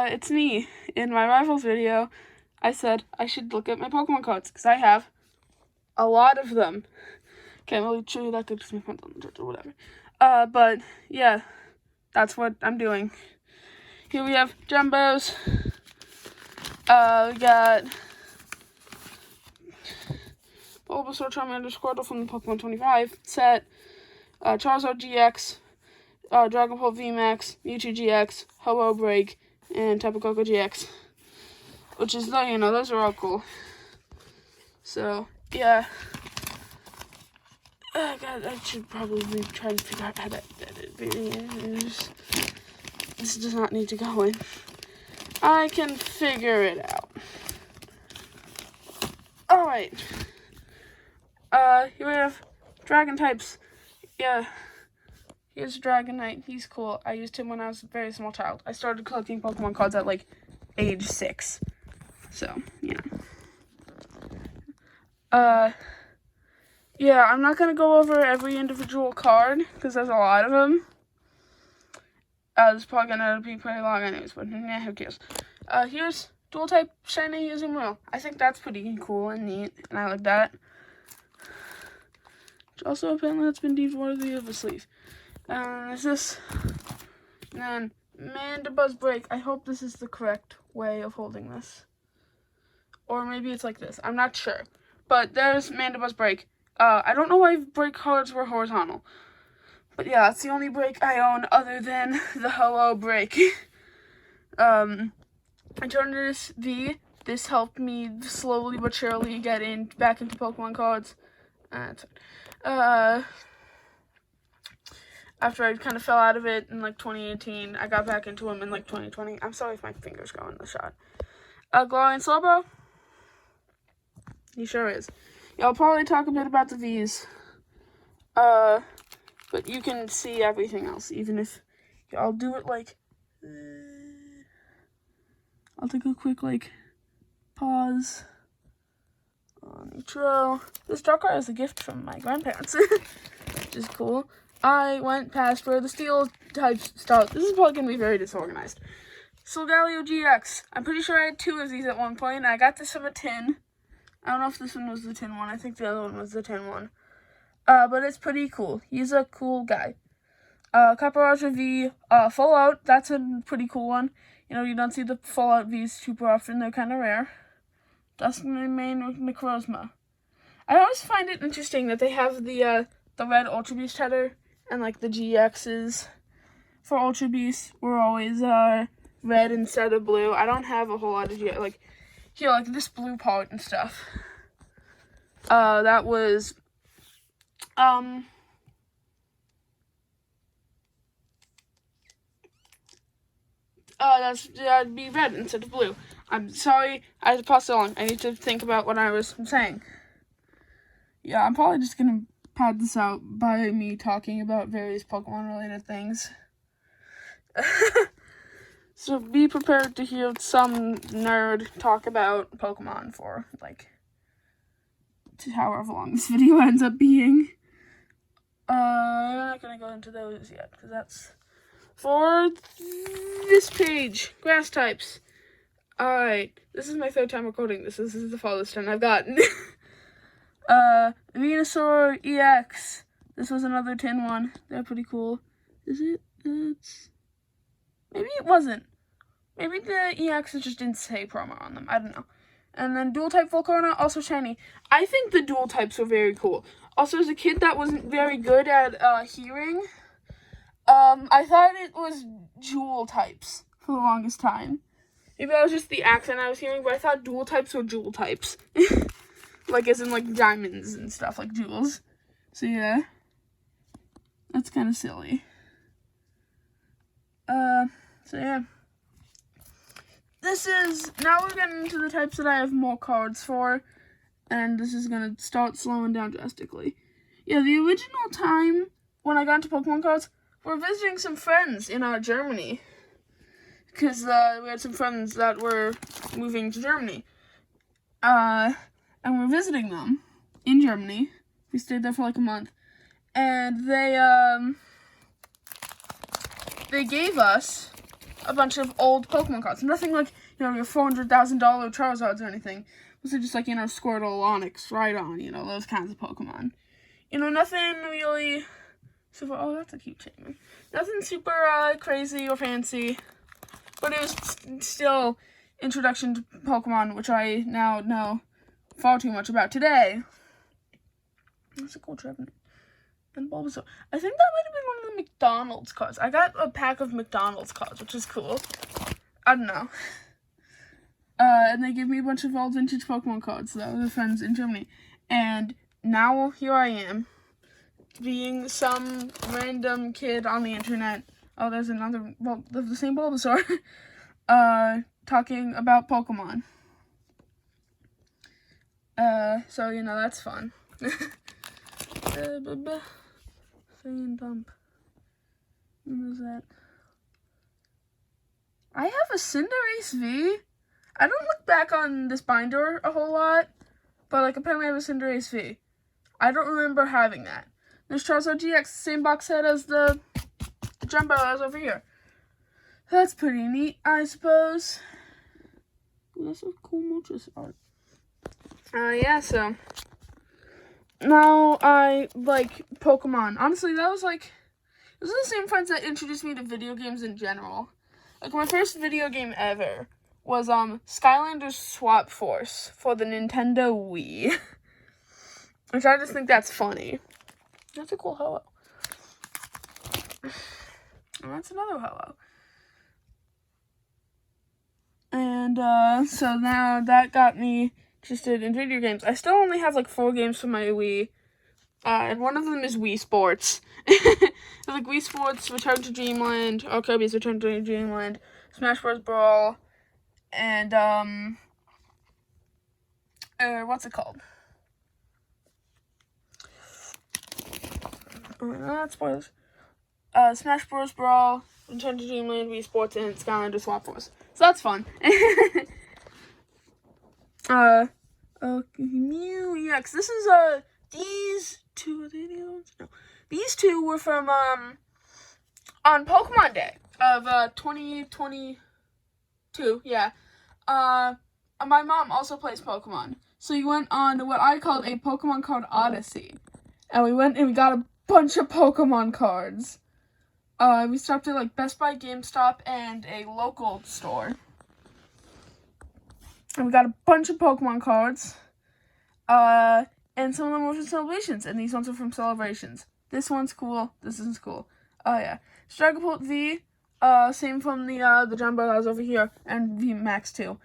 it's me. In my rivals video, I said I should look at my Pokemon cards, because I have a lot of them. Can't really show you that because my phone's on the charger or whatever. But, yeah, that's what I'm doing. Here we have Jumbos. We got Bulbasaur, Charmander, Squirtle from the Pokemon 25 set, Charizard GX, Dragonfall VMAX, Mewtwo GX, Ho-Oh Break, and Tapu Koko GX. Which is, those are all cool. So, yeah. God, I should probably try and figure out how to edit videos. This does not need to go in. I can figure it out. Alright. Here we have Dragon types. Yeah. Here's Dragonite. He's cool. I used him when I was a very small child. I started collecting Pokemon cards at, age 6. So, yeah, I'm not going to go over every individual card, because there's a lot of them. This is probably going to be pretty long anyways, but who cares. Here's Dual-type Shiny Azumarill. I think that's pretty cool and neat, and I like that. Which also, apparently, that's been deemed worthy of a sleeve. Is this? And then, Mandibuzz Break. I hope this is the correct way of holding this. Or maybe it's like this. I'm not sure. But there's Mandibuzz Break. I don't know why break cards were horizontal. But yeah, that's the only break I own other than the Ho-Oh Break. Eternatus V. This helped me slowly but surely get back into Pokemon cards. After I kind of fell out of it in 2018, I got back into them in 2020. I'm sorry if my fingers go in the shot. Glorian Slowbro. He sure is. Yeah, I'll probably talk a bit about the V's. But you can see everything else, even if I'll do it I'll take a quick pause. Intro. This Darkrai is a gift from my grandparents, which is cool. I went past where the Steel types start. This is probably going to be very disorganized. Solgaleo GX. I'm pretty sure I had 2 of these at one point, and I got this from a tin. I don't know if this one was the tin one. I think the other one was the tin one. But it's pretty cool. He's a cool guy. Caparaja V, Fallout. That's a pretty cool one. You don't see the Fallout Vs super often. They're kind of rare. Duskmane with Necrozma. I always find it interesting that they have the red Ultra Beast header and the GXs for Ultra Beast were always red instead of blue. I don't have a whole lot of GX, here, this blue part and stuff. That was that'd be red instead of blue. I'm sorry, I had to pass it along. I need to think about what I was saying. Yeah, I'm probably just gonna pad this out by me talking about various Pokemon-related things. So be prepared to hear some nerd talk about Pokemon for, however long this video ends up being. I'm not gonna go into those yet, because that's for this page. Grass types. Alright, this is my 3rd time recording this. This is the farthest one I've gotten. Venusaur EX. This was another tin one. They're pretty cool. Is it? Maybe it wasn't. Maybe the EXs just didn't say promo on them. I don't know. And then Dual-type Volcarona, also shiny. I think the Dual types are very cool. Also, as a kid that wasn't very good at hearing, I thought it was Jewel types for the longest time. Maybe that was just the accent I was hearing, but I thought Dual types were Jewel types. As in, diamonds and stuff, jewels. So, yeah. That's kind of silly. So, yeah. Now we're getting into the types that I have more cards for, and this is going to start slowing down drastically. Yeah, the original time when I got into Pokemon cards, we're visiting some friends in Germany, because we had some friends that were moving to Germany, and we're visiting them in Germany. We stayed there for a month, and they gave us a bunch of old Pokemon cards. Nothing like, you know, your $400,000 Charizards or anything. Those are just like, you know, Squirtle, Onix, Rhydon, you know, those kinds of Pokemon. You know, nothing really super, oh, that's a cute Chainmate. Nothing super crazy or fancy, but it was still introduction to Pokemon, which I now know far too much about today. That's a cool Trevenant. And Bulbasaur. I think that might have been one of the McDonald's cards. I got a pack of McDonald's cards, which is cool. I don't know. And they gave me a bunch of old vintage Pokemon cards that were friends in Germany. And now here I am, being some random kid on the internet. Oh, there's another, well, the same Bulbasaur. Talking about Pokemon. So, you know, that's fun. Fan dump. What is that? I have a Cinderace V. I don't look back on this binder a whole lot, but like apparently I have a Cinderace V. I don't remember having that. There's Charizard GX, same box set as the Jumbo that's over here. That's pretty neat, I suppose. Ooh, that's a cool Moltres art. Yeah, so now I like Pokemon. Honestly, that was like, those are the same friends that introduced me to video games in general. Like, my first video game ever was Skylanders Swap Force for the Nintendo Wii. Which I just think that's funny. That's a cool hello. And that's another hello. And so now that got me interested in video games. I still only have like 4 games for my Wii. And one of them is Wii Sports. Like Wii Sports, Return to Dreamland, or Kirby's Return to Dreamland, Smash Bros. Brawl, and what's it called? Not spoilers. Smash Bros. Brawl, Return to Dreamland, Wii Sports, and Skylanders Swap Force. So that's fun. Mew EX. This is these two, are they the other ones? No. These two were from on Pokemon Day of 2022. Yeah. My mom also plays Pokemon. So we went on what I called a Pokemon card Odyssey. And we went and we got a bunch of Pokemon cards. We stopped at like Best Buy, GameStop, and a local store. And we got a bunch of Pokemon cards. And some of them were from Celebrations, and these ones are from Celebrations. This one's cool. This one's cool. Oh yeah, Dragapult V. Same from the Jumbo that was over here, and V Max too.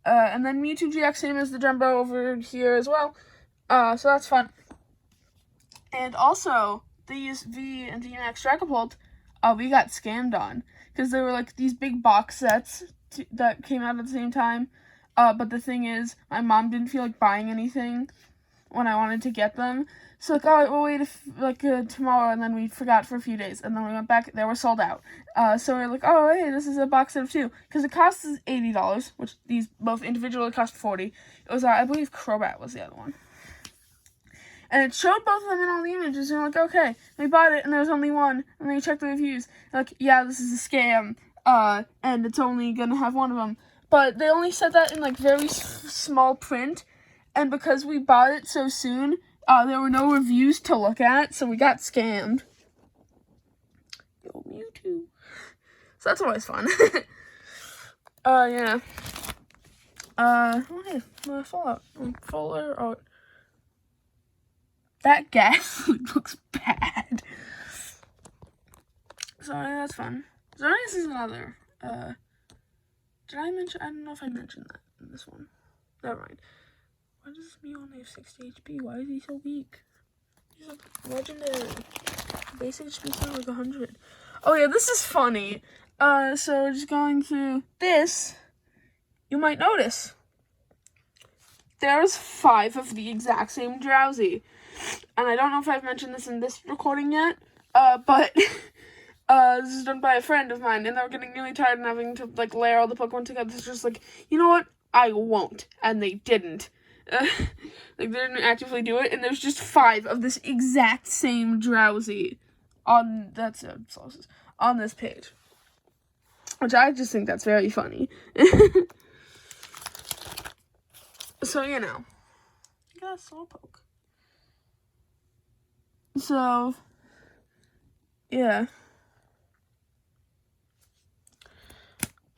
And then Mewtwo GX, same as the Jumbo over here as well. So that's fun. And also these V and V Max Dragapult, we got scammed on because they were like these big box sets that came out at the same time. But the thing is, my mom didn't feel like buying anything when I wanted to get them. So like, oh, we'll wait tomorrow, and then we forgot for a few days, and then we went back, they were sold out. So we were like, oh, hey, this is a box set of 2, because it costs $80, which these both individually cost $40. It was, I believe Crobat was the other one. And it showed both of them in all the images, and we're like, okay. And we bought it, and there was only one, and then we checked the reviews, and like, yeah, this is a scam, and it's only gonna have one of them. But they only said that in like very small print, and because we bought it so soon, there were no reviews to look at, so we got scammed. Yo, Mewtwo. So that's always fun. Yeah. Okay, Fallout. Fuller art. That gas looks bad. So yeah, that's fun. Xerneas is another. Did I mention? I don't know if I mentioned that in this one. Never mind. Why does Mew only have 60 HP? Why is he so weak? He's like legendary. Base HP is like 100. Oh yeah, this is funny. So just going through this, you might notice there's 5 of the exact same Drowsy. And I don't know if I've mentioned this in this recording yet, but this is done by a friend of mine, and they were getting really tired and having to like layer all the Pokemon together. It's just like, you know what? I won't. And they didn't. Like, they didn't actively do it, and there's just 5 of this exact same Drowsy on, on this page. which I just think that's very funny. So, you know, I got a Slowpoke. So, yeah.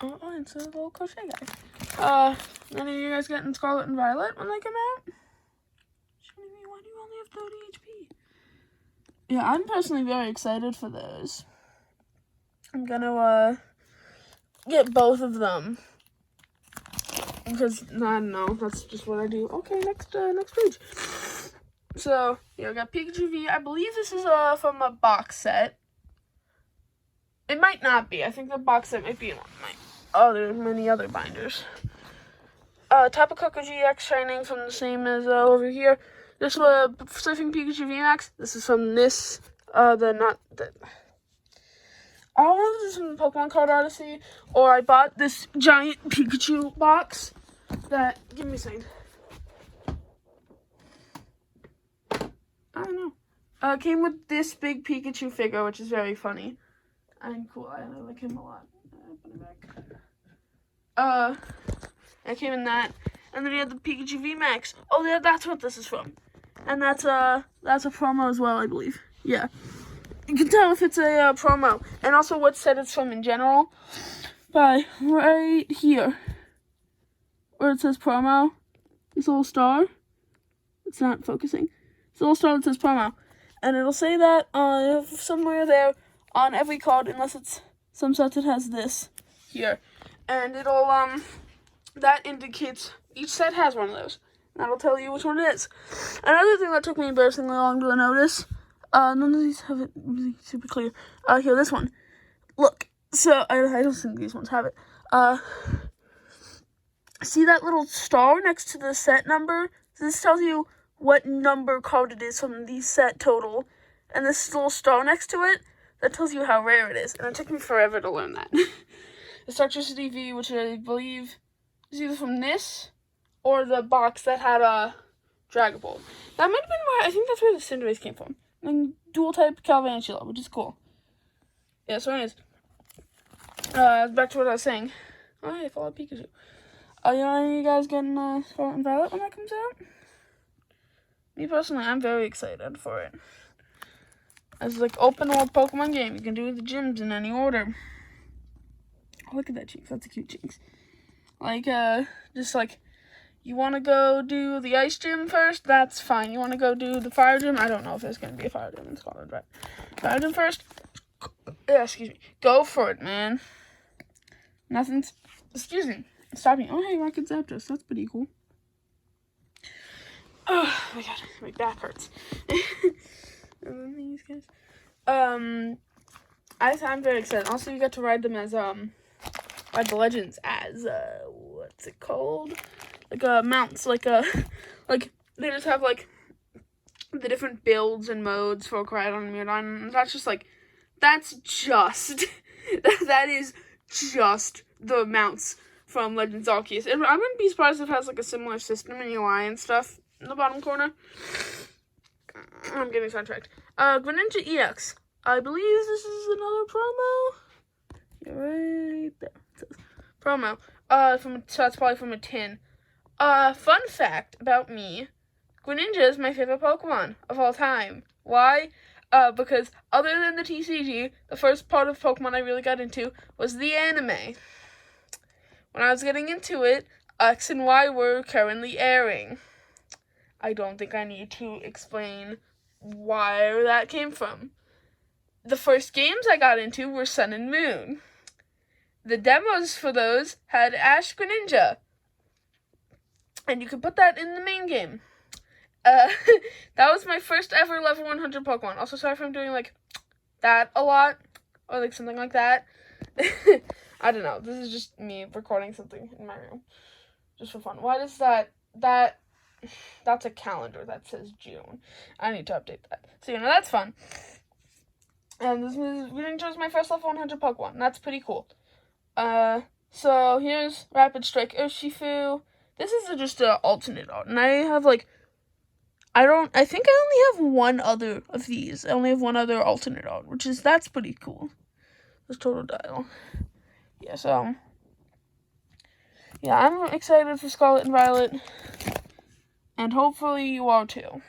Oh, and so the little crochet guy. Any of you guys getting Scarlet and Violet when they come out? Why do you only have 30 HP? Yeah, I'm personally very excited for those. I'm gonna, get both of them. Because, I don't know, that's just what I do. Okay, next page. So, yeah, we got Pikachu V. I believe this is, from a box set. It might not be. I think the box set might be in many other binders. Tapu Koko GX Shining from the same as, over here. This was Surfing Pikachu VMAX. This is from this, I don't know if this is from Pokemon Card Odyssey, or I bought this giant Pikachu box that, give me a second. I don't know. It came with this big Pikachu figure, which is very funny and cool. I like him a lot. Put it back. It came in that, and then you had the Pikachu VMAX. Oh, yeah, that's what this is from, and that's a promo as well, I believe. Yeah, you can tell if it's a promo, and also what set it's from in general by right here, where it says promo. This little star. It's not focusing. It's a little star that says promo, and it'll say that somewhere there on every card, unless it's some sets it has this here, and it'll that indicates each set has one of those. That'll tell you which one it is. Another thing that took me embarrassingly long to notice, none of these have it really super clear. Here, this one. Look, so I don't think these ones have it. See that little star next to the set number? This tells you what number card it is from the set total. And this little star next to it, that tells you how rare it is. And it took me forever to learn that. The Startricity V, which I believe is either from this or the box that had a Dragapult. That might have been where, I think that's where the Cinderace came from. And dual type Galvantula, which is cool. Yeah, so anyways. Back to what I was saying. Oh, hey, I followed Pikachu. You know, any of you guys getting Scarlet and Violet when that comes out? Me personally, I'm very excited for it. It's like open world Pokemon game. You can do the gyms in any order. Oh, look at that Jinx. That's a cute Jinx. Like, just like, you want to go do the ice gym first? That's fine. You want to go do the fire gym? I don't know if there's going to be a fire gym in Scotland, right? Fire gym first? Yeah, excuse me. Go for it, man. Nothing's... Excuse me. Stop me. Oh, hey, Rocket Zapdos. That's pretty cool. Oh, my God. My back hurts. And then these guys. I'm very excited. Also, you got to ride them as, ride the legends as, what's it called? Like, mounts. Like, like, they just have, like, the different builds and modes for Koraidon and Miraidon. That's just, like, that is just the mounts from Legends Arceus. And I wouldn't be surprised if it has, like, a similar system in UI and stuff in the bottom corner. I'm getting sidetracked. Greninja EX. I believe this is another promo. Yeah, right there. It says promo. So that's probably from a tin. Fun fact about me. Greninja is my favorite Pokemon of all time. Why? Because other than the TCG, the first part of Pokemon I really got into was the anime. When I was getting into it, X and Y were currently airing. I don't think I need to explain where that came from. The first games I got into were Sun and Moon. The demos for those had Ash Greninja. And you could put that in the main game. That was my first ever level 100 Pokemon. Also, sorry if I'm doing, like, that a lot. Or, like, something like that. I don't know. This is just me recording something in my room. Just for fun. Why does that's a calendar that says June. I need to update that. So, you know, that's fun. And this is Greninja my first level 100 Pokemon. That's pretty cool. So here's Rapid Strike Urshifu. This is just an alternate art. And I have, like, I think I only have one other of these. I only have one other alternate art, that's pretty cool. This Totodile. Yeah, so yeah, I'm excited for Scarlet and Violet, and hopefully you are too.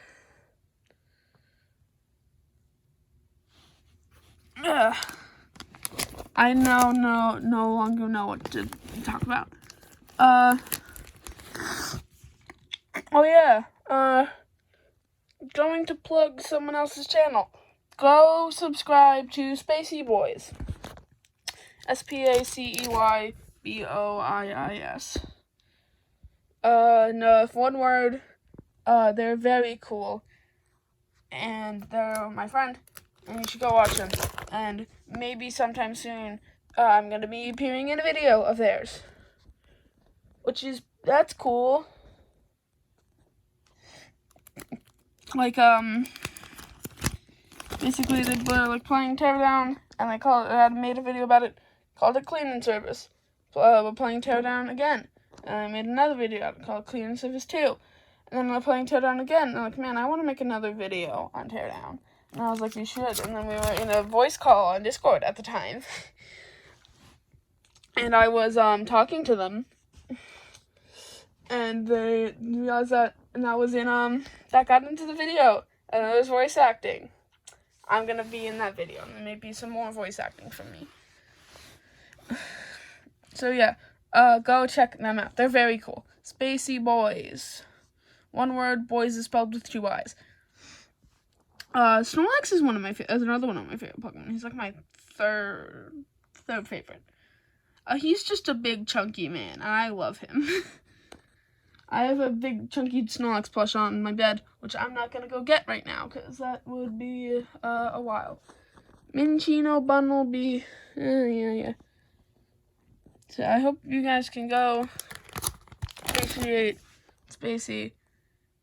I now no longer know what to talk about. Oh yeah, going to plug someone else's channel. Go subscribe to Spacey Boys. SPACEYBOIIS. No, one word. They're very cool, and they're my friend, and you should go watch them. And maybe sometime soon, I'm gonna be appearing in a video of theirs, that's cool. Like basically they were like playing Teardown, and I made a video about it, called it Cleaning Service. We're playing Teardown again, and I made another video out called Cleaning Service 2. And then we're playing Teardown again, and I'm like, man, I want to make another video on Teardown. And I was like, you should. And then we were in a voice call on Discord at the time. And I was talking to them. And they realized that, and that was in, that got into the video. And it was voice acting. I'm going to be in that video. And there may be some more voice acting from me. So yeah, go check them out. They're very cool. Spacey Boys. One word, boys is spelled with 2 Y's. Snorlax is another one of my favorite Pokemon. He's like my third favorite. He's just a big, chunky man, and I love him. I have a big, chunky Snorlax plush on my bed, which I'm not gonna go get right now, because that would be, a while. Minccino, Bunnelby, yeah. So I hope you guys can go appreciate Spacey,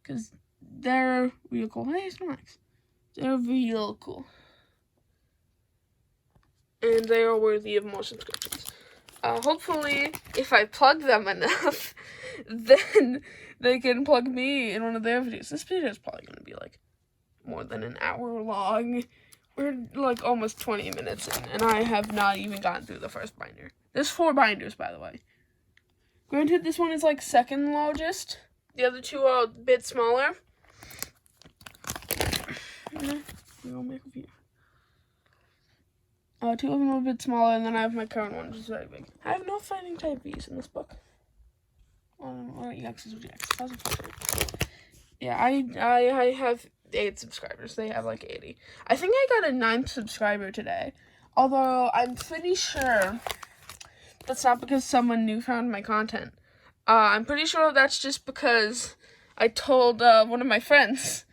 because they're real cool. Hey, Snorlax. They're real cool. And they are worthy of more subscriptions. Hopefully, if I plug them enough, then they can plug me in one of their videos. This video is probably going to be, like, more than an hour long. We're, like, almost 20 minutes in, and I have not even gotten through the first binder. There's 4 binders, by the way. Granted, this one is, like, second largest. The other 2 are a bit smaller. We'll make a few. 2 of them are a bit smaller, and then I have my current one, which is very big. I have no fighting type Vs in this book. Or EXs or GXs. Yeah, I have 8 subscribers. They have like 80. I think I got a 9th subscriber today. Although, I'm pretty sure that's not because someone new found my content. I'm pretty sure that's just because I told one of my friends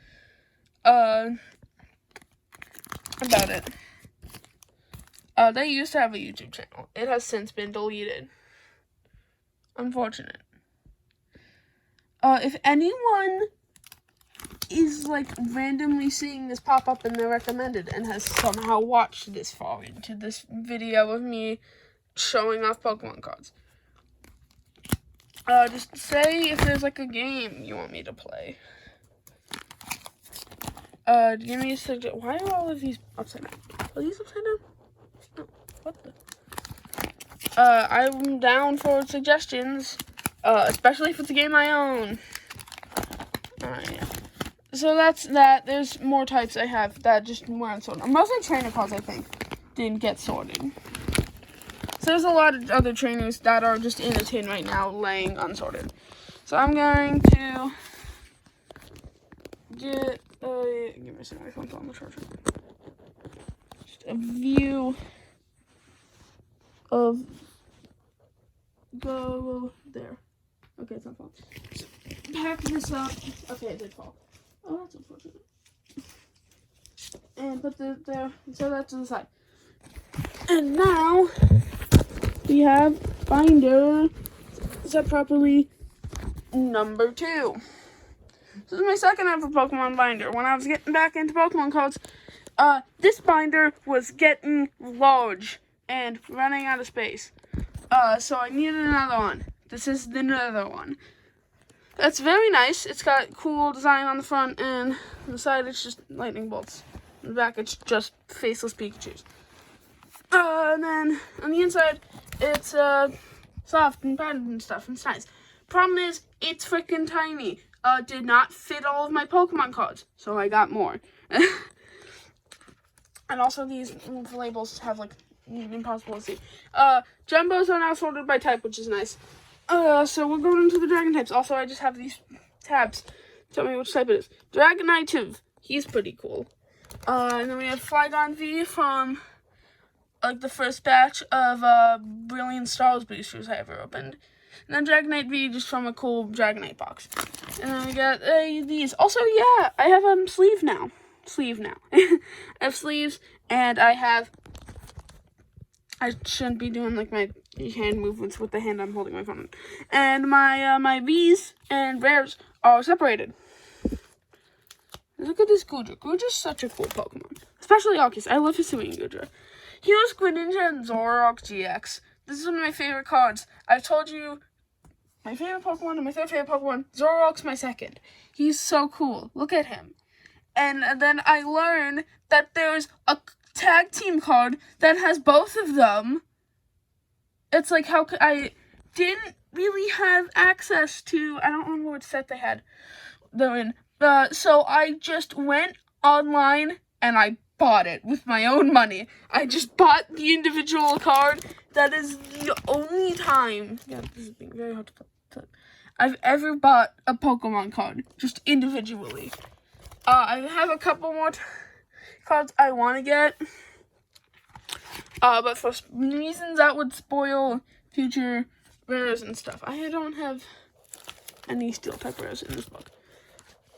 about it. They used to have a YouTube channel. It has since been deleted. Unfortunate. If anyone is, like, randomly seeing this pop up in the recommended and has somehow watched this far into this video of me showing off Pokemon cards, just say if there's, like, a game you want me to play. Give me a suggestion. Why are all of these upside down? Are these upside down? No. What the? I'm down for suggestions. Especially if it's a game I own. Yeah. So that's that. There's more types I have that just weren't sorted. Mostly trainer cards, I think, didn't get sorted. So there's a lot of other trainers that are just in a tin right now, laying unsorted. So I'm going to get give me a second, my phone's on the charger. Just a view of go there. Okay, it's not falling. So, pack this up. Okay, it did fall. Oh, that's unfortunate. And put there. So that's to the side. And now we have binder set properly number 2. This is my second ever Pokemon binder. When I was getting back into Pokemon cards, this binder was getting large and running out of space. So I needed another one. This is another one. That's very nice. It's got cool design on the front, and on the side it's just lightning bolts. On the back it's just faceless Pikachus. And then on the inside it's soft and padded and stuff. It's nice. Problem is, it's freaking tiny. Did not fit all of my Pokemon cards, so I got more. And also these labels have like impossible to see. Jumbos are now sorted by type, which is nice. So we're going into the Dragon types. Also, I just have these tabs. Tell me which type it is. Dragonite, he's pretty cool. And then we have Flygon V from like the first batch of Brilliant Stars boosters I ever opened. And then Dragonite V just from a cool Dragonite box. And then we got these. Also, yeah, I have sleeve now. I have sleeves, and I shouldn't be doing like my hand movements with the hand I'm holding my phone in. And my V's and rares are separated. Look at this Goodra. Goodra's such a cool Pokemon. Especially Arceus. I love Hisui and Goodra. Here's Greninja and Zoroark GX. This is one of my favorite cards. I've told you my favorite Pokemon and my third favorite Pokemon. Zoroark's my second. He's so cool. Look at him. And then I learned that there's a tag team card that has both of them. It's like how I didn't really have access to, I don't remember what set they're in. So I just went online and I bought it with my own money. I just bought the individual card. That is the only time, yeah, this is being very hard to put, I've ever bought a Pokemon card, just individually. I have a couple more cards I want to get, but for reasons that would spoil future rares and stuff. I don't have any Steel-type rares in this book.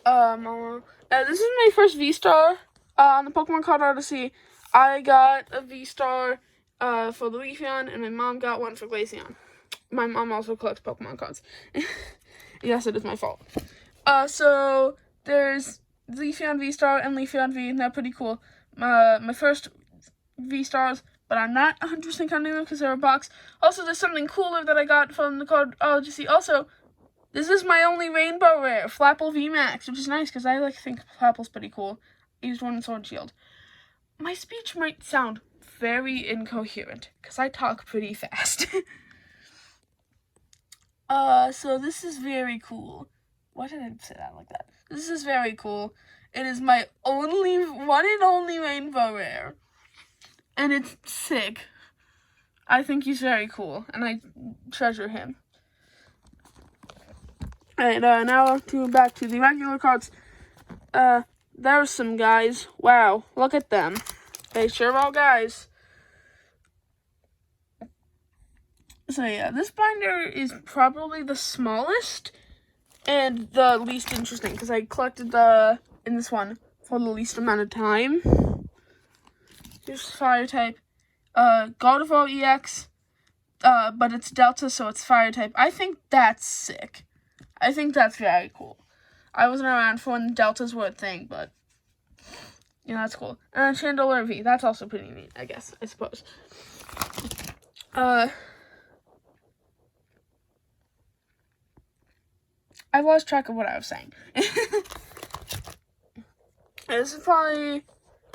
This is my first V-Star on the Pokemon Card Odyssey. I got a V-Star for the Leafeon, and my mom got one for Glaceon. My mom also collects Pokemon cards. Yes, it is my fault. So there's Leafeon V-Star and Leafeon V. They're pretty cool. My first V-Stars, but I'm not 100% counting them because they're a box. Also, there's something cooler that I got from the card Odyssey. Also, this is my only rainbow rare, Flapple VMAX, which is nice because I think Flapple's pretty cool. I used one in Sword Shield. My speech might sound very incoherent because I talk pretty fast. So this is very cool. Why did I say that like that? This is very cool. It is my one and only rainbow rare. And it's sick. I think he's very cool, and I treasure him. Alright, now back to the regular cards. There's some guys. Wow, look at them. They sure are guys. So yeah, this binder is probably the smallest and the least interesting because I collected in this one for the least amount of time. Here's Fire type. Gardevoir EX, but it's Delta, so it's Fire type. I think that's sick. I think that's very cool. I wasn't around for when Deltas were a thing, but you know, that's cool. And Chandelure V, that's also pretty neat, I suppose. I lost track of what I was saying. This is probably,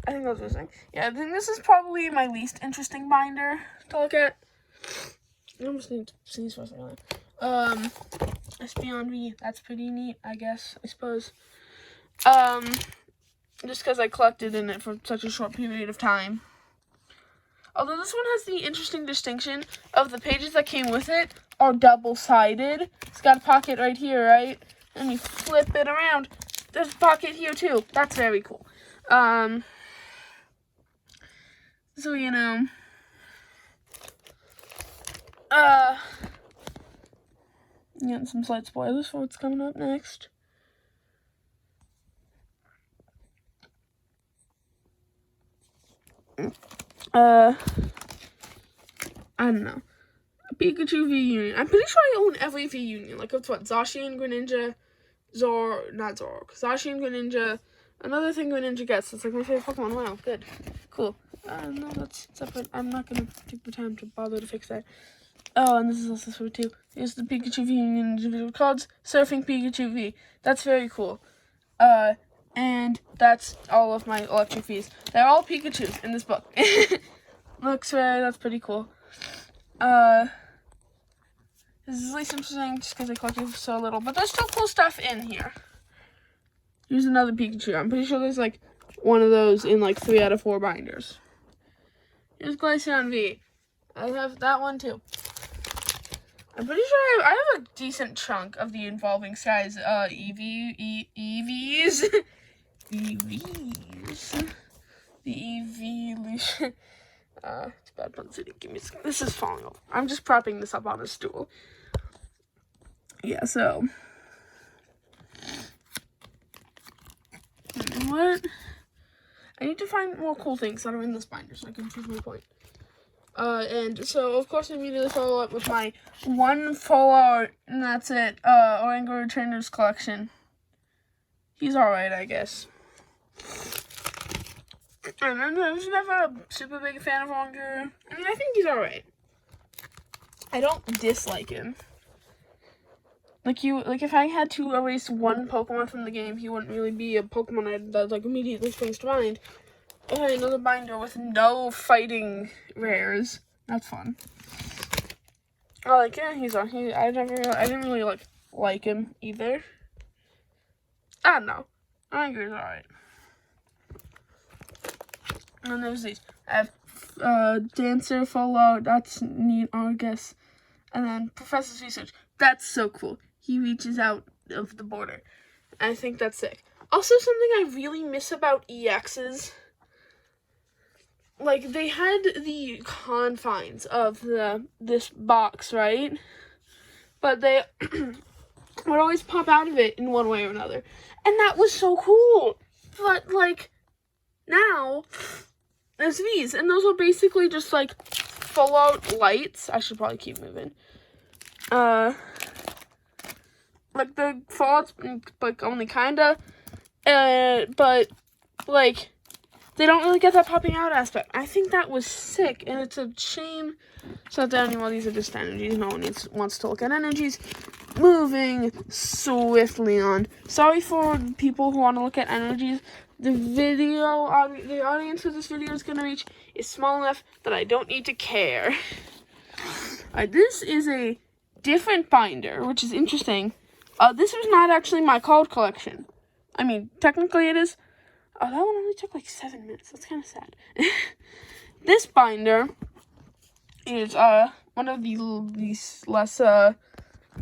I think I was listening. Yeah, I think this is probably my least interesting binder to look at. I almost need to sneeze for a second. Espeon V, that's pretty neat, I suppose. Just because I collected in it for such a short period of time. Although this one has the interesting distinction of the pages that came with it are double-sided. It's got a pocket right here, right? And you flip it around. There's a pocket here, too. That's very cool. So, you know. Getting some slight spoilers for what's coming up next. I don't know. Pikachu V Union. I'm pretty sure I own every V Union. Like, it's what? Zacian, Greninja, not Zoroark. Zacian, Greninja. Another thing Greninja gets. It's like my favorite Pokemon. Wow, good. Cool. No, that's separate. I'm not gonna take the time to bother to fix that. Oh, and this is also separate too. Here's the Pikachu V Union individual cards. Surfing Pikachu V. That's very cool. And that's all of my electric Vs. They're all Pikachus in this book. That's pretty cool. This is least interesting just because I collected so little, but there's still cool stuff in here. Here's another Pikachu. I'm pretty sure there's like one of those in like 3 out of 4 binders. Here's Glaceon V. I have that one too. I'm pretty sure I have a decent chunk of the Evolving Skies EVs. EVs. The evolution. It's bad pun city. Give me some. This is falling off. I'm just propping this up on a stool. Yeah, so. What? I need to find more cool things that are in this binder so I can prove my point. And so, of course, I immediately follow up with my one full art, and that's it. Oranguru Trainer's Collection. He's alright, I guess. And I was never a super big fan of Oranguru. I mean, I think he's alright. I don't dislike him. Like, if I had to erase one Pokemon from the game, he wouldn't really be a Pokemon that, like, immediately springs to mind. Okay, another binder with no fighting rares. That's fun. I didn't really like him either. I don't know. Oranguru's alright. And there's these. I have Dancer, Fallout, that's neat, Argus. And then Professor's Research. That's so cool. He reaches out of the border. I think that's sick. Also, something I really miss about EXs, like, they had the confines of this box, right? But they would always pop out of it in one way or another. And that was so cool. But, like, now, there's these. And those are basically just, like, Fallout lights. I should probably keep moving. Like, the Fallout's, like, only kinda. But, like, they don't really get that popping out aspect. I think that was sick, and it's a shame. It's not that anymore. These are just energies. No one wants to look at energies. Moving swiftly on. Sorry for people who want to look at energies. The audience for this video is going to reach is small enough that I don't need to care. Alright, this is a different binder, which is interesting. This was not actually my card collection. I mean, technically it is. Oh, that one only took like 7 minutes. That's kind of sad. This binder is one of these less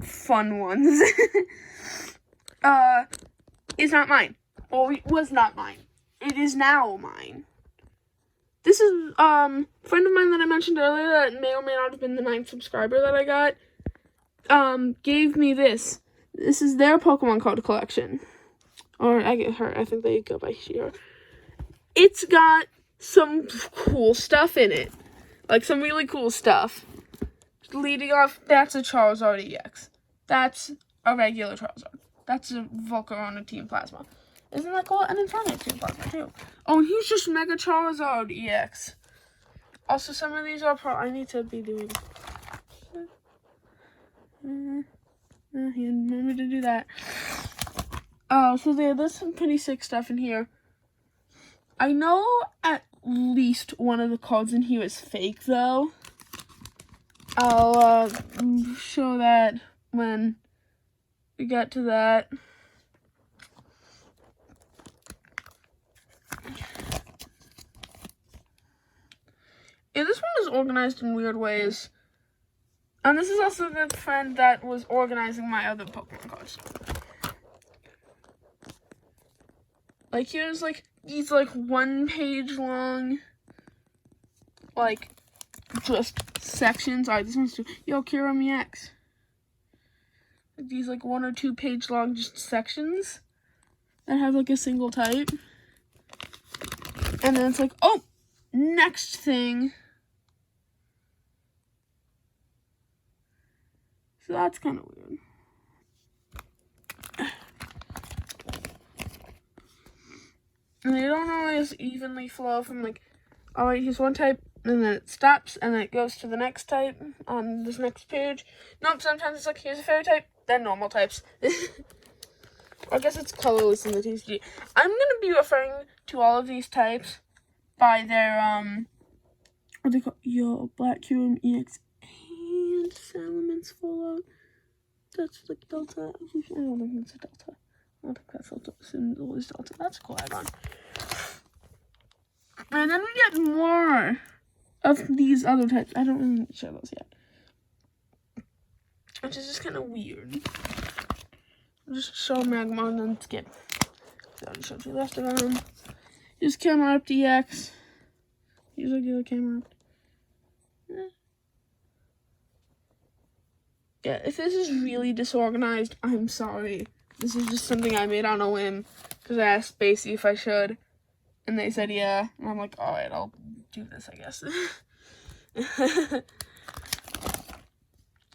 fun ones. Is not mine. Well, it was not mine. It is now mine. This is a friend of mine that I mentioned earlier that may or may not have been the 9th subscriber that I got. Gave me this. This is their Pokemon card collection. Or I get her. I think they go by she/her. It's got some cool stuff in it. Like, some really cool stuff. Leading off, that's a Charizard EX. That's a regular Charizard. That's a Volcarona Team Plasma. Isn't that cool? And Inferno Team Plasma, too. Oh, and here's just Mega Charizard EX. Also, some of these are I need to be doing... He didn't want me to do that. So there's some pretty sick stuff in here. I know at least one of the cards in here is fake, though. I'll show that when we get to that. Yeah, this one is organized in weird ways. And this is also the friend that was organizing my other Pokemon cards. Like, here's, like, these, like, 1-page long, like, just sections. Alright, this one's too. Yo, Kyurem EX. These, like, 1 or 2 page long just sections that have, like, a single type. And then it's like, oh, next thing. So that's kind of weird. And they don't always evenly flow from, like, alright, here's one type, and then it stops, and then it goes to the next type on this next page. Nope, sometimes it's like, here's a fairy type, then normal types. I guess it's colorless in the TCG. I'm going to be referring to all of these types by their, what they call, yo, Black Kyurem EX It's full out. That's like Delta. I don't think that's a Delta. I don't think that's Delta. Symbol is Delta. That's a cool icon. And then we get more of these other types. I don't really show those yet. Which is just kind of weird. I'll just show Magmar and then skip. I already showed you the rest of them. Use Camera Up DX. Use regular Camera Up. Yeah, if this is really disorganized, I'm sorry. This is just something I made on a whim. Because I asked Spacey if I should. And they said yeah. And I'm like, alright, I'll do this, I guess.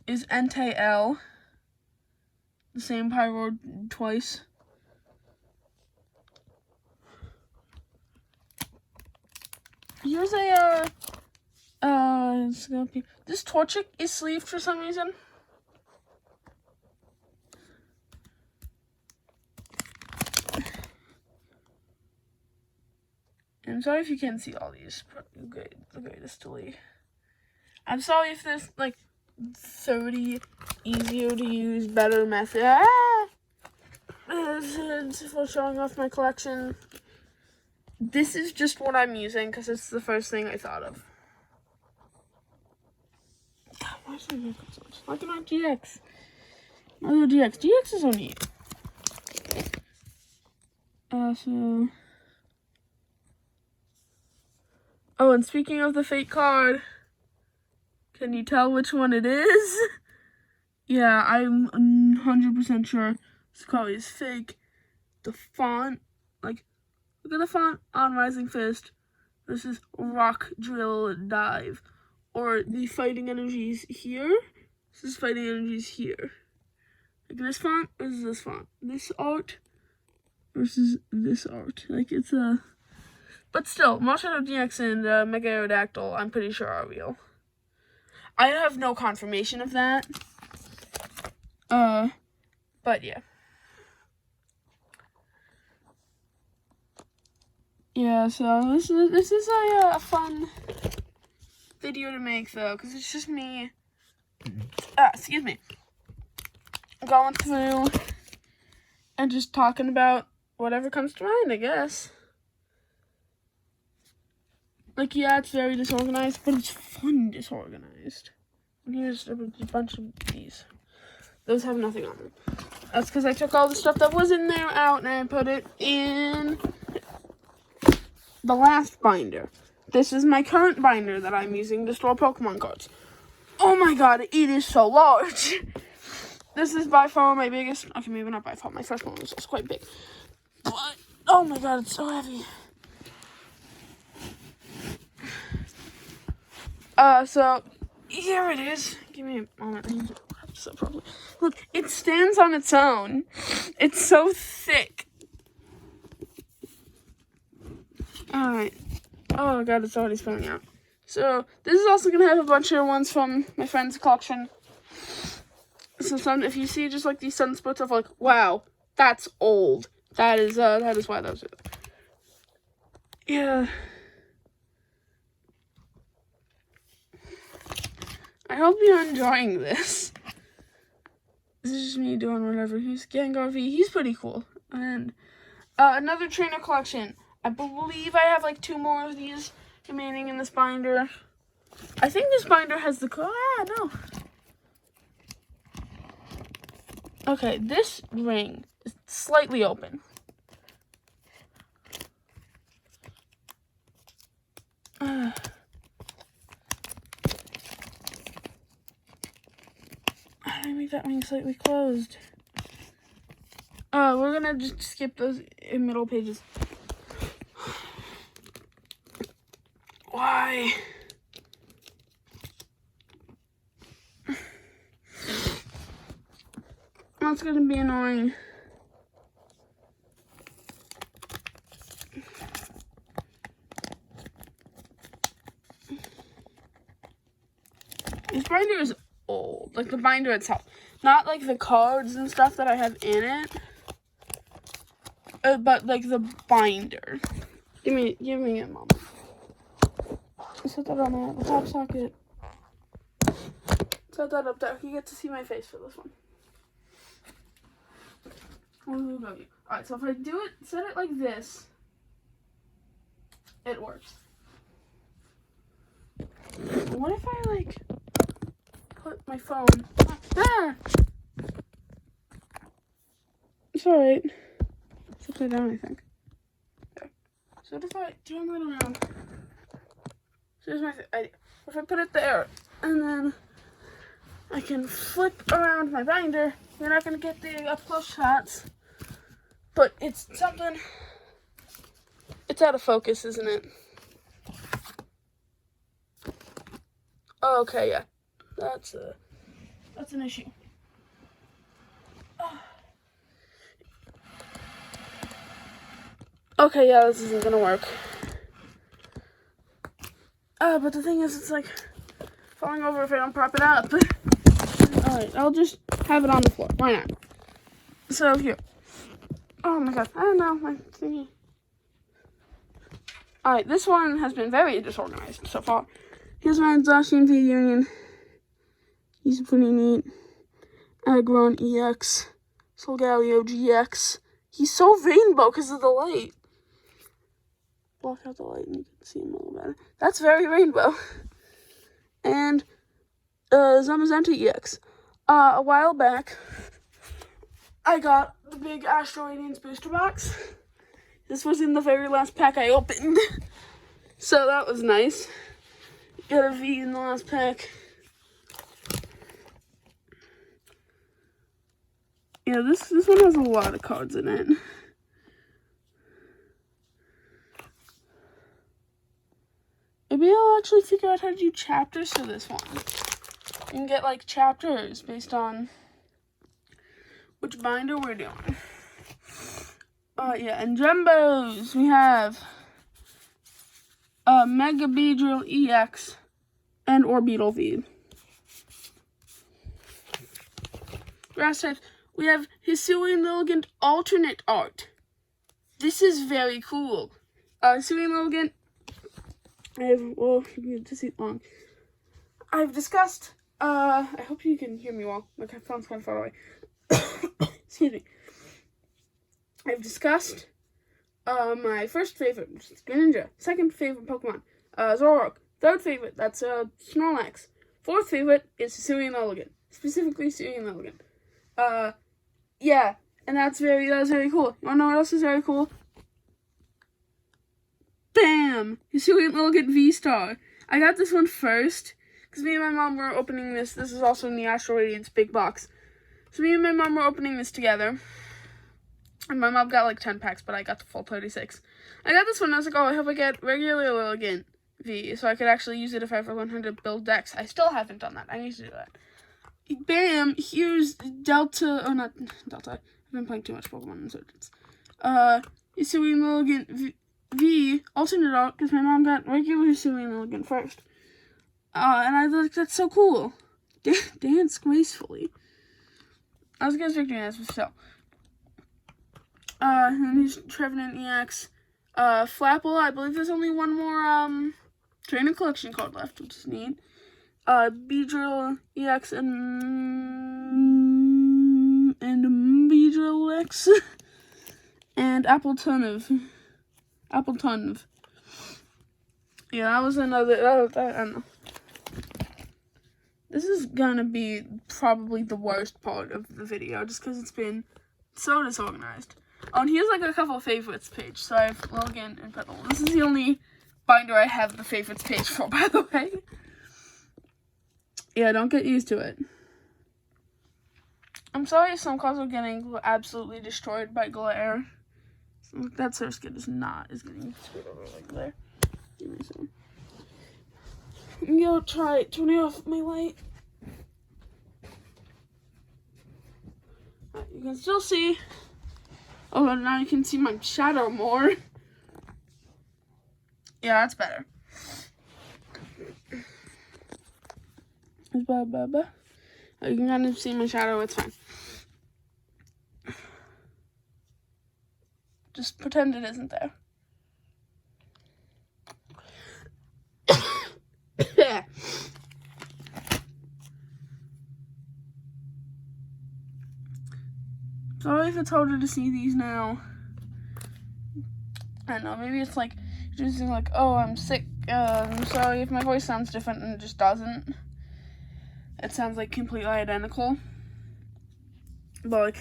Is Entei L. The same Pyro twice. Here's a, this Torchic is sleeved for some reason. I'm sorry if you can't see all these. The greatest to leave. I'm sorry if there's like 30 easier to use, better method for showing off my collection. This is just what I'm using because it's the first thing I thought of. God, why is my makeup so much? Like an GX. Another GX. GX is so neat. Oh, and speaking of the fake card, can you tell which one it is? Yeah, I'm 100% sure this card is fake. The font, like, look at the font on Rising Fist versus Rock Drill Dive. Or the fighting energies here. This is fighting energies here. Like this font versus this font. This art versus this art. Like it's a... But still, Machado DX and Mega Aerodactyl, I'm pretty sure are real. I have no confirmation of that. But yeah. Yeah, so this is a fun video to make though, because it's just me, excuse me, going through and just talking about whatever comes to mind, I guess. Like, yeah, it's very disorganized, but it's fun disorganized. And here's a bunch of these. Those have nothing on them. That's because I took all the stuff that was in there out and I put it in the last binder. This is my current binder that I'm using to store Pokemon cards. Oh my god, it is so large. This is by far my biggest. Okay, maybe not by far. My first one was just quite big. But, oh my god, it's so heavy. So, here it is. Give me a moment. I need to grab this up properly. Look, it stands on its own. It's so thick. Alright. Oh god, it's already spilling out. So, this is also going to have a bunch of ones from my friend's collection. So, if you see just like these sunspots of like, wow, that's old. That is why those are there. Yeah. I hope you're enjoying this. This is just me doing whatever. Here's Gengar V. He's pretty cool. And another trainer collection. I believe I have like 2 more of these remaining in this binder. I think this binder has the... no. Okay, this ring is slightly open. I make that ring slightly closed. We're gonna just skip those middle pages. Why? That's gonna be annoying. This binder is old, like the binder itself, not like the cards and stuff that I have in it, but like the binder. Give me a moment. Set that on the top socket. Set that up there. You get to see my face for this one. Alright, so if I do it, set it like this, it works. What if I, like, put my phone... Ah! It's alright. It's upside down, I think. Okay. So what if I turn that around? So here's my idea. If I put it there, and then I can flip around my binder, you're not going to get the up-close shots. But it's something... It's out of focus, isn't it? Oh, okay, yeah. That's an issue. Okay, yeah, this isn't gonna work. But the thing is, it's like falling over if I don't prop it up. Alright, I'll just have it on the floor. Why not? So, here. Oh my god, I don't know, my thingy. Alright, this one has been very disorganized so far. Here's my Zacian V Union. He's pretty neat. Aggron EX. Solgaleo GX. He's so rainbow because of the light. Block out the light and you can see him a little better. That's very rainbow. And Zamazenta EX. A while back, I got the big Astro Radiance booster box. This was in the very last pack I opened. So that was nice. Got a V in the last pack. Yeah, this one has a lot of cards in it. Maybe I'll actually figure out how to do chapters for this one. You can get, like, chapters based on which binder we're doing. Yeah, and Jumbos, we have Mega Beedrill EX and Orbeetle V. Grass types, we have Hisuian Lilligant alternate art. This is very cool. Hisuian Lilligant, well, you need to see long. I've discussed, I hope you can hear me well. My phone's kind of far away. Excuse me. I've discussed my first favorite, which is Greninja. Second favorite Pokemon, Zoroark. Third favorite, that's Snorlax. Fourth favorite is Hisuian Lilligant. Specifically Hisuian Lilligant. Yeah, and that was very cool. You wanna know what else is very cool? Bam! Hisuian Lilligant V-Star. I got this one first, because me and my mom were opening this. This is also in the Astro Radiance big box. So me and my mom were opening this together. And my mom got like 10 packs, but I got the full 36. I got this one, I was like, oh, I hope I get regular Lilligant V, so I could actually use it if I ever learn how to build decks. I still haven't done that. I need to do that. Bam! Here's Delta, oh, not Delta. I've been playing too much Pokemon Insurgents. Hisuian Lilligant V, alternate art, because my mom got regular Hisuian Lilligant first. And I was like, that's so cool. Dance gracefully. I was against Victory Dance, but still. And here's Trevenant EX. Flapple, I believe there's only one more, Trainer Collection card left, which is neat. Beedrill EX and Beedrill X. And Appleton. Yeah, that was another, I don't know. This is gonna be probably the worst part of the video, just because it's been so disorganized. Oh, and here's like a couple of favorites page. So I have Logan and Petal. This is the only binder I have the favorites page for, by the way. Yeah, don't get used to it. I'm sorry if some cards are getting absolutely destroyed by glare. That Surskit is getting screwed over like glare. Give me some. I'm gonna try turning off my light. You can still see. Oh, and now you can see my shadow more. Yeah, that's better. Oh, you can kind of see my shadow, it's fine. Just pretend it isn't there. Sorry if it's harder to see these now. I don't know, maybe it's like, just like, oh, I'm sick. I'm sorry if my voice sounds different, and it just doesn't. It sounds like completely identical. But like,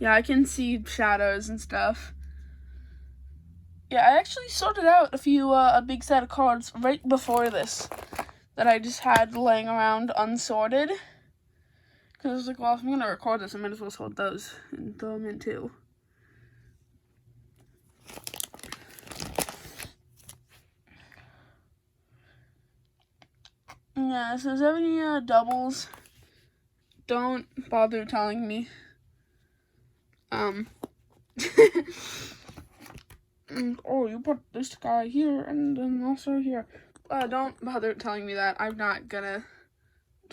yeah, I can see shadows and stuff. Yeah, I actually sorted out a big set of cards right before this that I just had laying around unsorted. Because I was like, well, if I'm going to record this, I might as well sort those and throw them in too. Yeah, so is there any doubles? Don't bother telling me. Oh, you put this guy here and then also here. Don't bother telling me that. I'm not gonna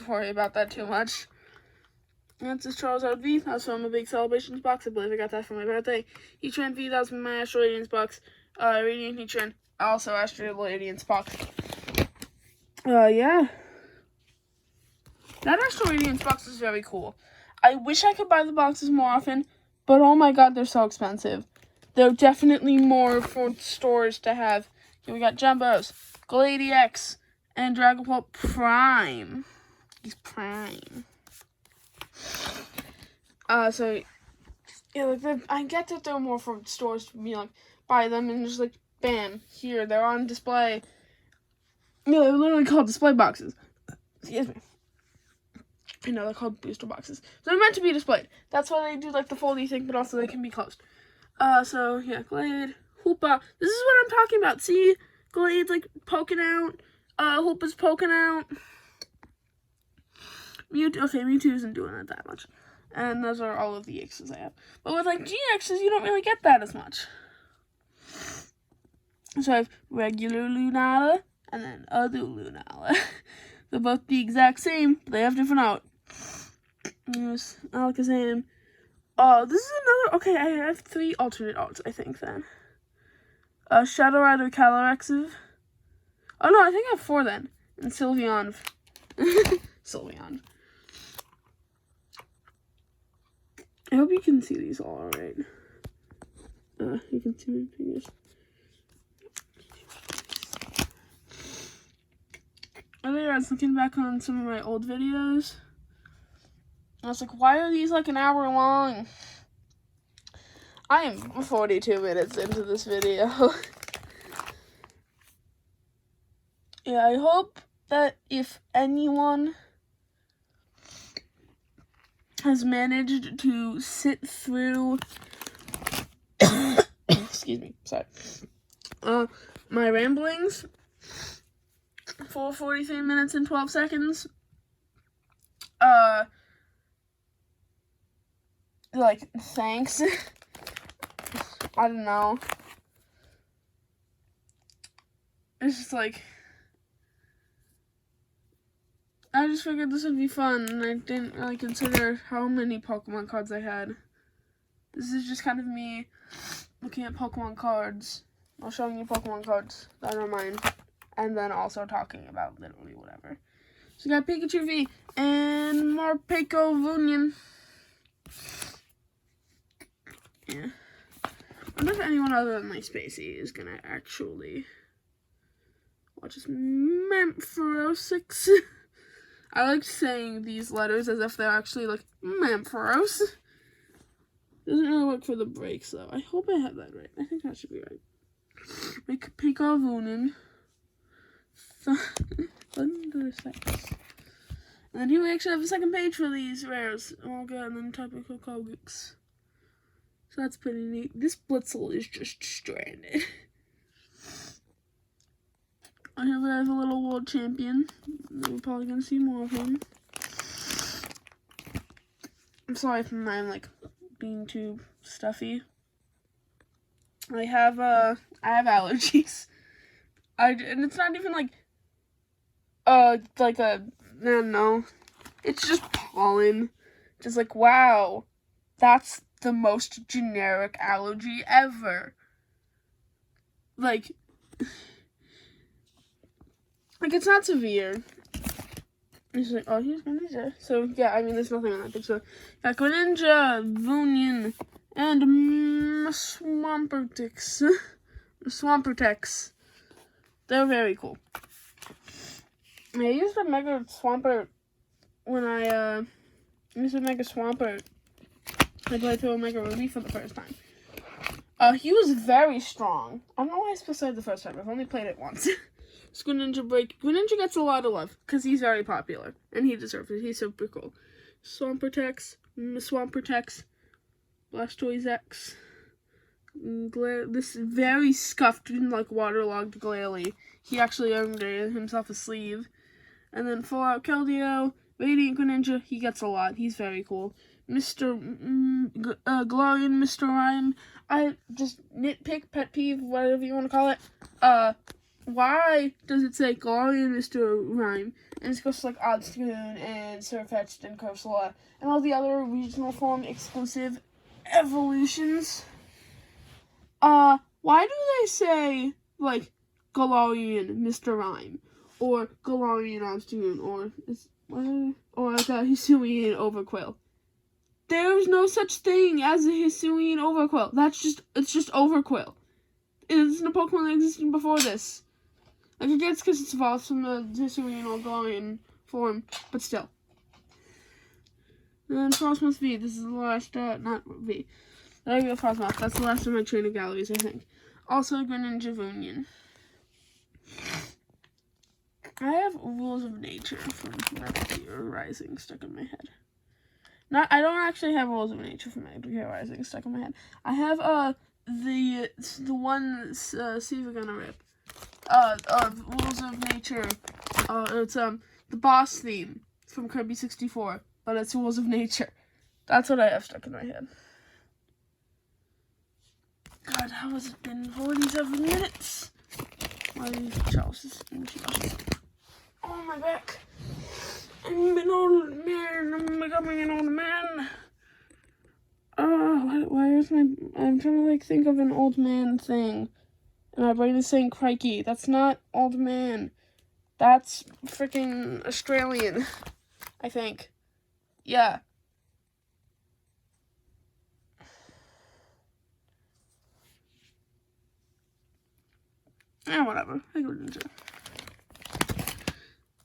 worry about that too much. That's this Charizard V. That's from a big Celebrations box. I believe I got that for my birthday. Heatran V. That was from my Astral Radiance box. Radiant Heatran. Also Astral Radiance box. Yeah. That Astral Radiance box is very cool. I wish I could buy the boxes more often, but oh my god, they're so expensive. They're definitely more for stores to have. Here we got Jumbos, Glady X, and Dragapult Prime. He's Prime. So, yeah, like, I get that they're more for stores to be like, buy them and just like, bam, here, they're on display. Yeah, they're literally called display boxes. Excuse me. I know, they're called booster boxes. So they're meant to be displayed. That's why they do like the foldy thing, but also they can be closed. So yeah, Glade, Hoopa. This is what I'm talking about. See, Glade's like poking out. Hoopa's poking out. Mewtwo isn't doing it that much. And those are all of the X's I have. But with like GXs, you don't really get that as much. So I have regular Lunala and then other Lunala. They're both the exact same, but they have different art. Here's Alakazam. This is another. Okay, I have 3 alternate arts, I think, then. Shadow Rider Calyrex. Oh, no, I think I have 4 then. And Sylveon. Sylveon. I hope you can see these all alright. You can see my fingers. Earlier, I was looking back on some of my old videos. I was like, why are these like an hour long? I am 42 minutes into this video. Yeah, I hope that if anyone has managed to sit through excuse me, sorry. My ramblings for 43 minutes and 12 seconds. Like, thanks. I don't know. It's just like, I just figured this would be fun, and I didn't really consider how many Pokemon cards I had. This is just kind of me looking at Pokemon cards, or showing you Pokemon cards that are mine, and then also talking about literally whatever. So we got Pikachu V, and Morpeko Vunion. Yeah. I wonder if anyone other than my Spacey is gonna actually watch this. Memphrosix. I like saying these letters as if they're actually like Memphoros. Doesn't really work for the breaks though. I hope I have that right. I think that should be right. Make Pikavunin. Thundersex. And then here we actually have a second page for these rares. Oh god, and then Typical Kogix. So that's pretty neat. This Blitzel is just stranded. I have a little world champion. We're probably gonna see more of him. I'm sorry if I'm like being too stuffy. I have allergies. And it's not even like no. It's just pollen. Just like, wow. That's the most generic allergy ever. Like it's not severe. He's like, oh, he's Greninja. So, yeah, I mean, there's nothing on that picture. Yeah, Greninja, Vunion, and Swampertex. They're very cool. I used a Mega Swampert when I used a Mega Swampert. I played through a Mega Ruby for the first time. He was very strong. I don't know why I specified the first time. I've only played it once. Greninja Break. Greninja gets a lot of love because he's very popular and he deserves it. He's super cool. Swampertex, Blastoise X. This very scuffed and like waterlogged Glalie. He actually earned himself a sleeve. And then Fallout Keldeo, Radiant Greninja. He gets a lot. He's very cool. Glorian Mr. Rhyme. I just nitpick, pet peeve, whatever you want to call it. Why does it say Glorian Mr. Rhyme? And it's goes to like Oddspoon and Sirfetch'd and Corsola and all the other regional form exclusive evolutions. Why do they say like Galarian Mr. Rhyme or Galarian Oddspoon or like a Hisuian Overquill? There's no such thing as a Hisuian Overquill. It's just Overquill. It isn't a Pokemon that existed before this. Like, I guess because it's evolved from the Hisuian or Galarian form, but still. And then Frostmoth V. This is the last, not V. Regular Frostmoth. That's the last of my trainer galleries, I think. Also, Greninja Vunion. I have Rules of Nature from Magic Rising stuck in my head. I don't actually have Rules of Nature from Magic Rising stuck in my head. I have, the one Siva gonna rip. Rules of Nature. It's the boss theme from Kirby 64, but it's Rules of Nature. That's what I have stuck in my head. God, how has it been 47 minutes? Why Charles? Oh, my back. I'm an old man. I'm becoming an old man. Why is I'm trying to, like, think of an old man thing. And my brain is saying crikey. That's not old man. That's freaking Australian, I think. Yeah. Whatever. I go Ninja.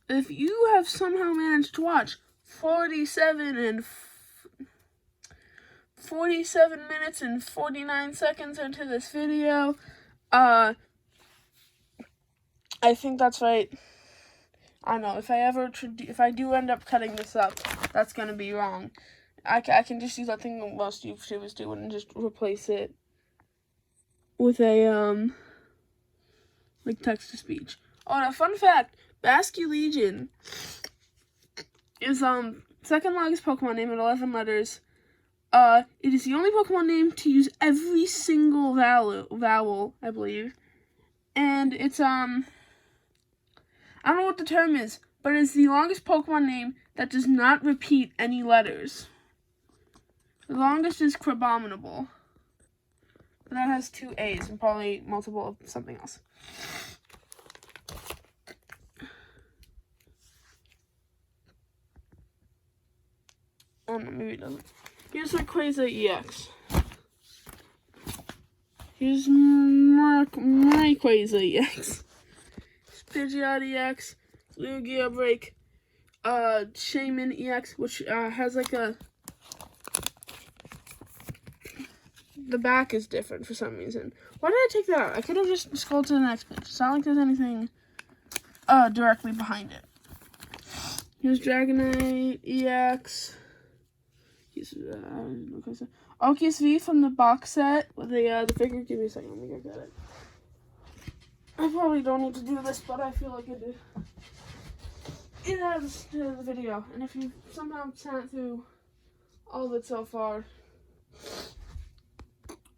If you have somehow managed to watch 47 minutes and 49 seconds into this video, I think that's right. I don't know, if I do end up cutting this up, that's gonna be wrong. I can just use that thing that most YouTubers do and just replace it with a, like text-to-speech. Oh, and a fun fact, Basculegion is, second longest Pokemon name at 11 letters. It is the only Pokemon name to use every single vowel, I believe. And it's, I don't know what the term is, but it's the longest Pokemon name that does not repeat any letters. The longest is Crabominable. But that has 2 A's and probably multiple of something else. Oh no, maybe it doesn't. Here's Rayquaza EX. Here's my Rayquaza EX. Pidgeot EX, Lugia Break, Shaman EX, which has like a... The back is different for some reason. Why did I take that out? I could have just scrolled to the next page. It's not like there's anything directly behind it. Here's Dragonite EX. Here's Arceus V from the box set with the figure. Give me a second, let me go get it. I probably don't need to do this, but I feel like I do. It adds to the video, and if you somehow sat through all of it so far,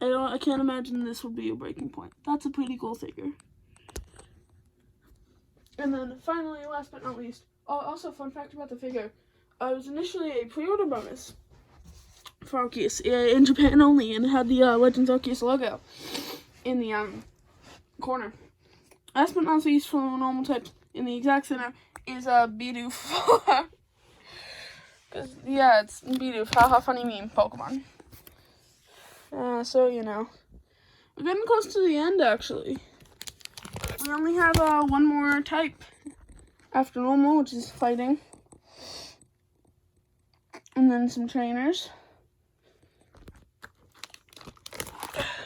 I can't imagine this would be a breaking point. That's a pretty cool figure. And then finally, last but not least, also fun fact about the figure, it was initially a pre-order bonus for Arceus in Japan only, and it had the Legends Arceus logo in the corner. Last but not least, for normal types, in the exact center, is Bidoof. Because, yeah, it's Bidoof. Haha, funny meme, Pokemon. So, you know. We're getting close to the end, actually. We only have one more type after normal, which is fighting. And then some trainers.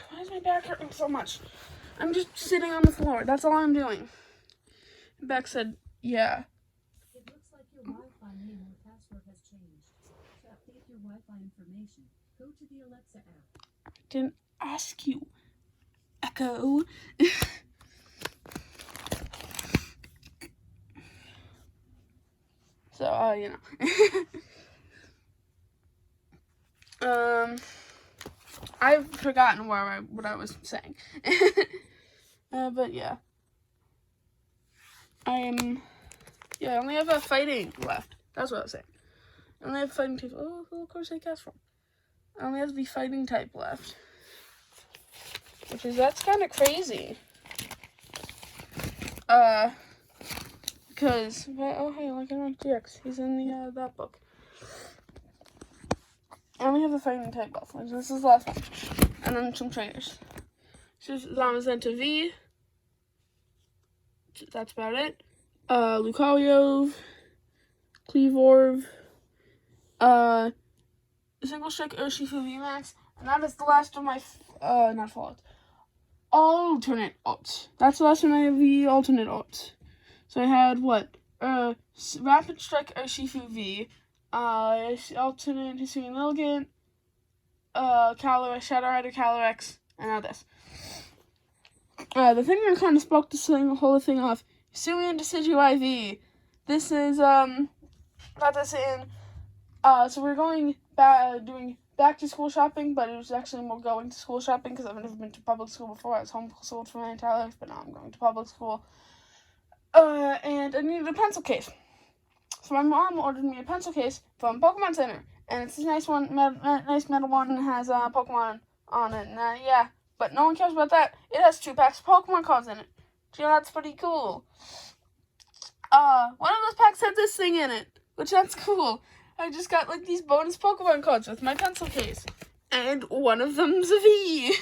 Why is my back hurting so much? I'm just sitting on the floor. That's all I'm doing. Beck said, yeah. It looks like your Wi-Fi name or password has changed. To update your Wi-Fi information, go to the Alexa app. I didn't ask you, Echo. So, you know. I've forgotten what I was saying. But yeah. I only have a fighting left. That's what I was saying. I only have fighting type. Oh, of course I cast from. I only have the fighting type left. That's kind of crazy. Because, oh hey, look at my GX. He's in the, that book. I only have the fighting type left. This is the last one. And then some trainers. So Zamazenta V. That's about it. Lucario, Kleavor, Single Strike Urshifu VMAX, and that is the last of my, not Fallout, alternate arts. That's the last one I have the alternate arts. So I had, what, Rapid Strike Urshifu V, alternate Hisuian Lilligant, Calyrex, Shadow Rider Calyrex, and now this. The thing that kind of spoke this whole thing off, Hisuian Decidueye IV. This is, got this in, so we're going doing back to school shopping, but it was actually more going to school shopping because I've never been to public school before. I was homeschooled for my entire life, but now I'm going to public school. And I needed a pencil case. So my mom ordered me a pencil case from Pokemon Center, and it's a nice one, nice metal one, and has Pokemon on it. And yeah, but no one cares about that. It has 2 packs of Pokemon cards in it. So, yeah, that's pretty cool. One of those packs had this thing in it, which that's cool. I just got like these bonus Pokemon cards with my pencil case, and one of them's a V.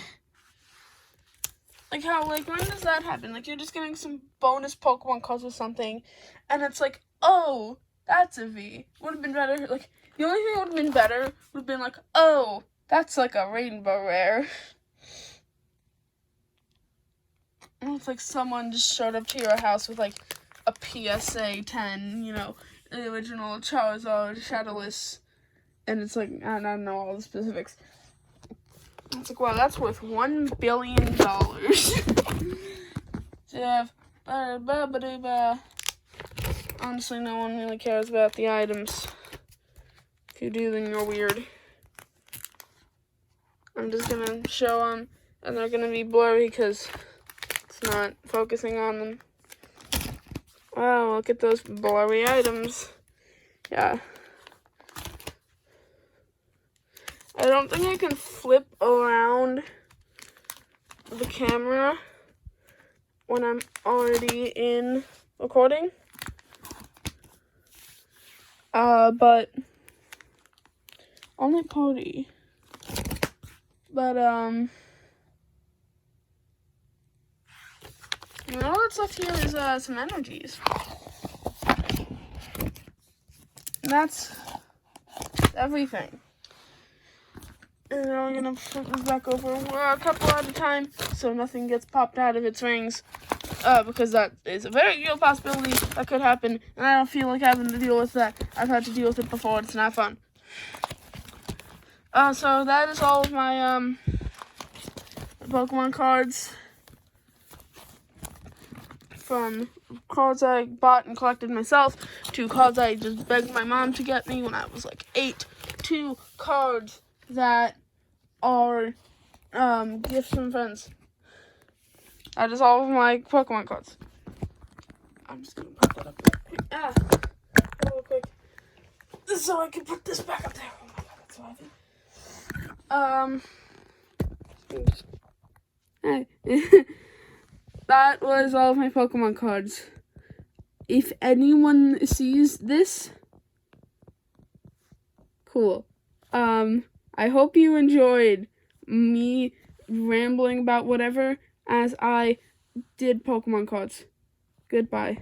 Like how, like, when does that happen? Like, you're just getting some bonus Pokemon cards with something, and it's like, oh, that's a V. Would have been better, like, the only thing that would have been better would have been like, oh, that's like a rainbow rare. And it's like someone just showed up to your house with, like, a PSA 10, you know, the original Charizard, Shadowless, and it's like, I don't know all the specifics. It's like, wow, that's worth $1 billion. So you have, honestly, no one really cares about the items. If you do, then you're weird. I'm just gonna show them, and they're gonna be blurry because it's not focusing on them. Wow, look at those blurry items. Yeah. I don't think I can flip around the camera when I'm already in recording. But only party. But, you know, all that's left here is, some energies. And that's everything. And then I'm gonna flip this back over a couple at a time so nothing gets popped out of its rings. Because that is a very real possibility that could happen, and I don't feel like having to deal with that. I've had to deal with it before, it's not fun. So that is all of my, Pokemon cards. From cards I bought and collected myself, to cards I just begged my mom to get me when I was like 8, to cards that are gifts from friends. That is all of my Pokemon cards. I'm just gonna put that up there. Real quick. So I can put this back up there. Oh my god, that's so heavy. Hey. That was all of my Pokemon cards. if anyone sees this, cool. I hope you enjoyed me rambling about whatever as I did Pokemon cards. Goodbye.